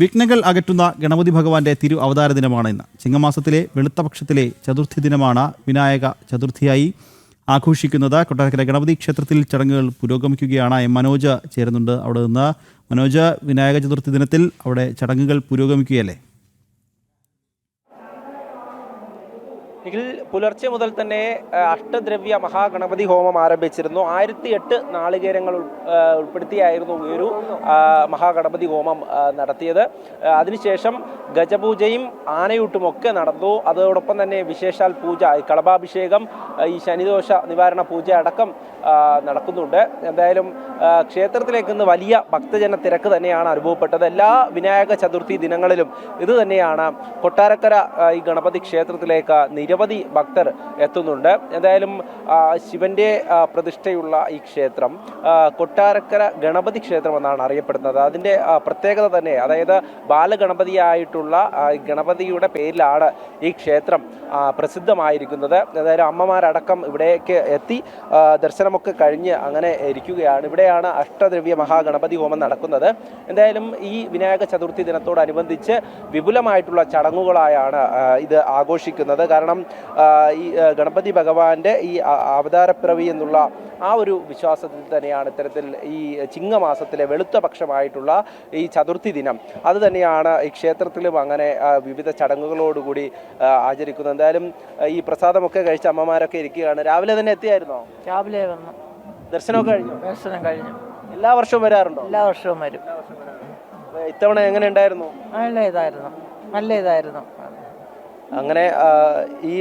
വിഘ്നങ്ങൾ അകറ്റുന്ന ഗണപതി ഭഗവാന്റെ തിരു അവതാര ദിനമാണ് ഇന്ന്. ചിങ്ങമാസത്തിലെ വെളുത്തപക്ഷത്തിലെ ചതുർത്ഥി ദിനമാണ് വിനായക ചതുർത്ഥിയായി ആഘോഷിക്കുന്നത്. കൊട്ടാരക്കര ഗണപതി ക്ഷേത്രത്തിൽ ചടങ്ങുകൾ പുരോഗമിക്കുകയാണ്. മനോജ് ചേരുന്നുണ്ട് അവിടെ നിന്ന്. മനോജ്, വിനായക ചതുർത്ഥി ദിനത്തിൽ അവിടെ ചടങ്ങുകൾ പുരോഗമിക്കുകയല്ലേ? പുലർച്ചെ മുതൽ തന്നെ അഷ്ടദ്രവ്യ മഹാഗണപതി ഹോമം ആരംഭിച്ചിരുന്നു. 1008 നാളികേരങ്ങൾ ഉൾപ്പെടുത്തിയായിരുന്നു ഈ ഒരു മഹാഗണപതി ഹോമം നടത്തിയത്. അതിനുശേഷം ഗജപൂജയും ആനയൂട്ടുമൊക്കെ നടന്നു. അതോടൊപ്പം തന്നെ വിശേഷാൽ പൂജ, കളഭാഭിഷേകം, ഈ ശനിദോഷ നിവാരണ പൂജ അടക്കം നടക്കുന്നുണ്ട്. എന്തായാലും ക്ഷേത്രത്തിലേക്ക് ഇന്ന് വലിയ ഭക്തജന തിരക്ക് തന്നെയാണ് അനുഭവപ്പെട്ടത്. എല്ലാ വിനായക ചതുർത്ഥി ദിനങ്ങളിലും ഇത് തന്നെയാണ്. കൊട്ടാരക്കര ഈ ഗണപതി ക്ഷേത്രത്തിലേക്ക് നിരവധി ഭക്തർ എത്തുന്നുണ്ട്. എന്തായാലും ശിവന്റെ പ്രതിഷ്ഠയുള്ള ഈ ക്ഷേത്രം കൊട്ടാരക്കര ഗണപതി ക്ഷേത്രം എന്നാണ് അറിയപ്പെടുന്നത്. അതിൻ്റെ പ്രത്യേകത തന്നെ, അതായത് ബാലഗണപതിയായിട്ടുള്ള ഗണപതിയുടെ പേരിലാണ് ഈ ക്ഷേത്രം പ്രസിദ്ധമായിരിക്കുന്നത്. അതായത് അമ്മമാരടക്കം ഇവിടേക്ക് എത്തി ദർശനമൊക്കെ കഴിഞ്ഞ് അങ്ങനെ ഇരിക്കുകയാണ്. ഇവിടെയാണ് അഷ്ടദ്രവ്യ മഹാഗണപതി ഹോമം നടക്കുന്നത്. എന്തായാലും ഈ വിനായക ചതുർത്ഥി ദിനത്തോടനുബന്ധിച്ച് വിപുലമായിട്ടുള്ള ചടങ്ങുകളായാണ് ഇത് ആഘോഷിക്കുന്നത്. കാരണം ഈ ഗണപതി ഭഗവാന്റെ ഈ അവതാരപ്പിറവി എന്നുള്ള ആ ഒരു വിശ്വാസത്തിൽ തന്നെയാണ് ഇത്തരത്തിൽ ഈ ചിങ്ങമാസത്തിലെ വെളുത്ത പക്ഷമായിട്ടുള്ള ഈ ചതുർത്ഥി ദിനം അത് തന്നെയാണ് ഈ ക്ഷേത്രത്തിലും അങ്ങനെ വിവിധ ചടങ്ങുകളോടുകൂടി ആചരിക്കുന്നത്. എന്തായാലും ഈ പ്രസാദമൊക്കെ കഴിച്ച അമ്മമാരൊക്കെ ഇരിക്കുകയാണ്. രാവിലെ തന്നെ എത്തിയായിരുന്നോ? രാവിലെ വന്നു. ദർശനമൊക്കെ കഴിഞ്ഞു? ദർശനം കഴിഞ്ഞു. എല്ലാ വർഷവും വരാറുണ്ടോ? എല്ലാ വർഷവും വരും. ഇത്തവണ എങ്ങനെ ഉണ്ടായിരുന്നു? നല്ല ഇതായിരുന്നു. അങ്ങനെ ഈ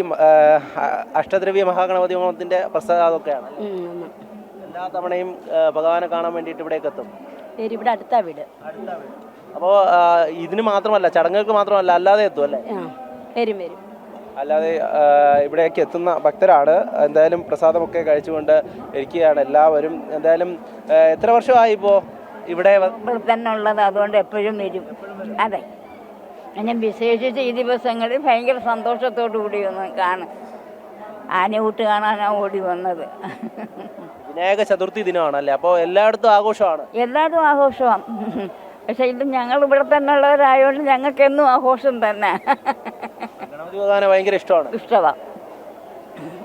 അഷ്ടദ്രവ്യ മഹാഗണപതി ഹോമത്തിന്റെ പ്രസാദമൊക്കെയാണ് എല്ലാ തവണയും ഭഗവാനെ കാണാൻ വേണ്ടിയിട്ട് ഇവിടേക്ക് എത്തും. ഇവിടെ അടുത്ത വീട്. അപ്പോൾ ഇതിന് മാത്രമല്ല, ചടങ്ങുകൾക്ക് മാത്രമല്ല, അല്ലാതെ എത്തും അല്ലേ? വരും. അല്ലാതെ ഇവിടേക്ക് എത്തുന്ന ഭക്തരാണ്. എന്തായാലും പ്രസാദമൊക്കെ കഴിച്ചുകൊണ്ട് ഇരിക്കുകയാണ് എല്ലാവരും. എന്തായാലും എത്ര വർഷമായി ഇപ്പോൾ ഇവിടെ തന്നെ ഉള്ളത്? അതുകൊണ്ട് എപ്പോഴും വരും. അതെ, പിന്നെ വിശേഷിച്ച് ഈ ദിവസങ്ങളിൽ ഭയങ്കര സന്തോഷത്തോടു കൂടി ഒന്ന് കാണും. ആനയൂട്ട് കാണാനാണ് ഓടി വന്നത്. വിനായക ചതുർത്ഥി ദിനമാണല്ലേ? അപ്പോൾ എല്ലായിടത്തും ആഘോഷമാണ്. എല്ലായിടത്തും ആഘോഷമാണ്. പക്ഷെ ഇത് ഞങ്ങൾ ഇവിടെ തന്നെ ഉള്ളവരായതുകൊണ്ട് ഞങ്ങൾക്ക് എന്നും ആഘോഷം തന്നെ. ഗണപതി ഭഗവാനെ ഭയങ്കര ഇഷ്ടമാണ്.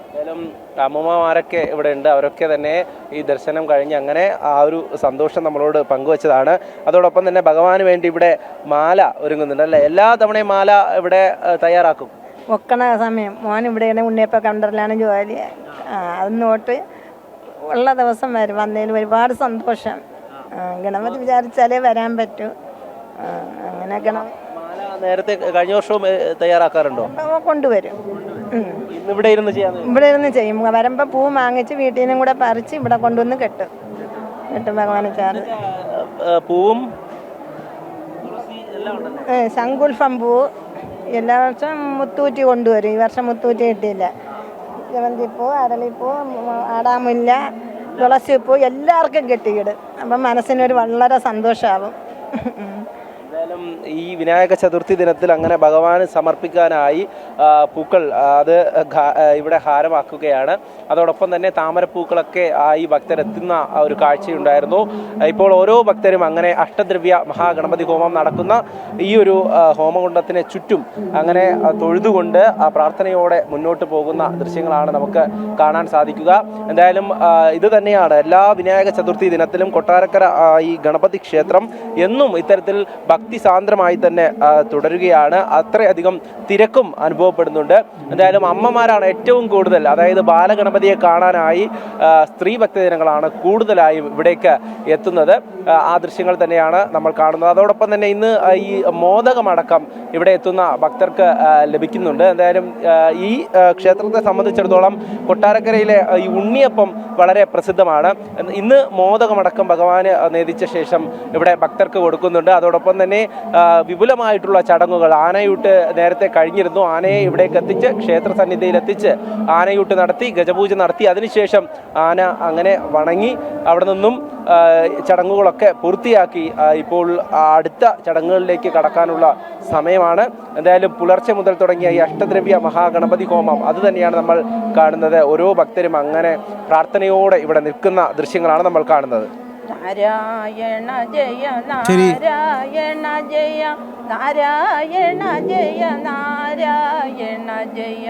എന്തായാലും അമ്മമാരൊക്കെ ഇവിടെ ഉണ്ട്. അവരൊക്കെ തന്നെ ഈ ദർശനം കഴിഞ്ഞ് അങ്ങനെ ആ ഒരു സന്തോഷം നമ്മളോട് പങ്കുവച്ചതാണ്. അതോടൊപ്പം തന്നെ ഭഗവാന് വേണ്ടി ഇവിടെ മാല ഒരുങ്ങുന്നുണ്ട് അല്ലേ? എല്ലാ തവണയും മാല ഇവിടെ തയ്യാറാക്കും. ഒക്കണ സമയം മോൻ ഇവിടെയാണ്, ഉണ്ണിയപ്പം കണ്ടറിലാണ് ജോലി. അതിനോട്ട് ഉള്ള ദിവസം വരും. വന്നതിൽ ഒരുപാട് സന്തോഷം. ഗണപതി വിചാരിച്ചാലേ വരാൻ പറ്റൂ. അങ്ങനെ മാല നേരത്തെ കഴിഞ്ഞ വർഷവും തയ്യാറാക്കാറുണ്ടോ? കൊണ്ടുവരും. ഇവിടെ ഇരുന്ന് ചെയ്യും. വരുമ്പോൾ പൂ വാങ്ങിച്ച് വീട്ടിൽ നിന്നും കൂടെ പറിച്ച് ഇവിടെ കൊണ്ടുവന്ന് കെട്ടും ഭഗവാനെ ചാർജ്. പൂവും ശംഖുൽഫം പൂ എല്ലാ വർഷവും മുത്തൂറ്റി കൊണ്ടുവരും. ഈ വർഷം മുത്തൂറ്റി കിട്ടിയില്ല. ജമന്തിപ്പൂ, അരളിപ്പൂ, ആടാമുല്ല, തുളസിപ്പൂ എല്ലാവർക്കും കെട്ടിയിടും. അപ്പം മനസ്സിനൊരു വളരെ സന്തോഷമാവും. എന്തായാലും ഈ വിനായക ചതുർത്ഥി ദിനത്തിൽ അങ്ങനെ ഭഗവാന് സമർപ്പിക്കാനായി പൂക്കൾ അത് ഇവിടെ ഹാരമാക്കുകയാണ്. അതോടൊപ്പം തന്നെ താമരപ്പൂക്കളൊക്കെ ഈ ഭക്തരെത്തുന്ന ഒരു കാഴ്ചയുണ്ടായിരുന്നു. ഇപ്പോൾ ഓരോ ഭക്തരും അങ്ങനെ അഷ്ടദ്രവ്യ മഹാഗണപതി ഹോമം നടക്കുന്ന ഈ ഒരു ഹോമകുണ്ഡത്തിന് ചുറ്റും അങ്ങനെ തൊഴുതുകൊണ്ട് ആ പ്രാർത്ഥനയോടെ മുന്നോട്ട് പോകുന്ന ദൃശ്യങ്ങളാണ് നമുക്ക് കാണാൻ സാധിക്കുക. എന്തായാലും ഇത് തന്നെയാണ് എല്ലാ വിനായക ചതുർത്ഥി ദിനത്തിലും കൊട്ടാരക്കര ഈ ഗണപതി ക്ഷേത്രം എന്നും ഇത്തരത്തിൽ ഭക്തിസാന്ദ്രമായി തന്നെ തുടരുകയാണ്. അത്രയധികം തിരക്കും അനുഭവപ്പെടുന്നുണ്ട്. എന്തായാലും അമ്മമാരാണ് ഏറ്റവും കൂടുതൽ, അതായത് ബാലഗണപതിയെ കാണാനായി സ്ത്രീ ഭക്തജനങ്ങളാണ് കൂടുതലായും ഇവിടേക്ക് എത്തുന്നത്. ആ ദൃശ്യങ്ങൾ തന്നെയാണ് നമ്മൾ കാണുന്നത്. അതോടൊപ്പം തന്നെ ഇന്ന് ഈ മോദകമടക്കം ഇവിടെ എത്തുന്ന ഭക്തർക്ക് ലഭിക്കുന്നുണ്ട്. എന്തായാലും ഈ ക്ഷേത്രത്തെ സംബന്ധിച്ചിടത്തോളം കൊട്ടാരക്കരയിലെ ഈ ഉണ്ണിയപ്പം വളരെ പ്രസിദ്ധമാണ്. ഇന്ന് മോദകമടക്കം ഭഗവാന് നേദിച്ച ശേഷം ഇവിടെ ഭക്തർക്ക് കൊടുക്കുന്നുണ്ട്. അതോടൊപ്പം തന്നെ വിപുലമായിട്ടുള്ള ചടങ്ങുകൾ, ആനയൂട്ട് നേരത്തെ കഴിഞ്ഞിരുന്നു. ആനയെ ഇവിടേക്ക് എത്തിച്ച് ക്ഷേത്ര സന്നിധിയിൽ എത്തിച്ച് ആനയൂട്ട് നടത്തി, ഗജപൂജ നടത്തി, അതിനുശേഷം ആന അങ്ങനെ വണങ്ങി അവിടെ നിന്നും ചടങ്ങുകളൊക്കെ പൂർത്തിയാക്കി ഇപ്പോൾ അടുത്ത ചടങ്ങുകളിലേക്ക് കടക്കാനുള്ള സമയമാണ്. എന്തായാലും പുലർച്ചെ മുതൽ തുടങ്ങിയ ഈ അഷ്ടദ്രവ്യ മഹാഗണപതി ഹോമം അത് തന്നെയാണ് നമ്മൾ കാണുന്നത്. ഓരോ ഭക്തരും അങ്ങനെ പ്രാർത്ഥനയോടെ ഇവിടെ നിൽക്കുന്ന ദൃശ്യങ്ങളാണ് നമ്മൾ കാണുന്നത്. നാരായണ ജയ ശരി. നാരായണ ജയ നാരായണ ജയ നാരായണ ജയ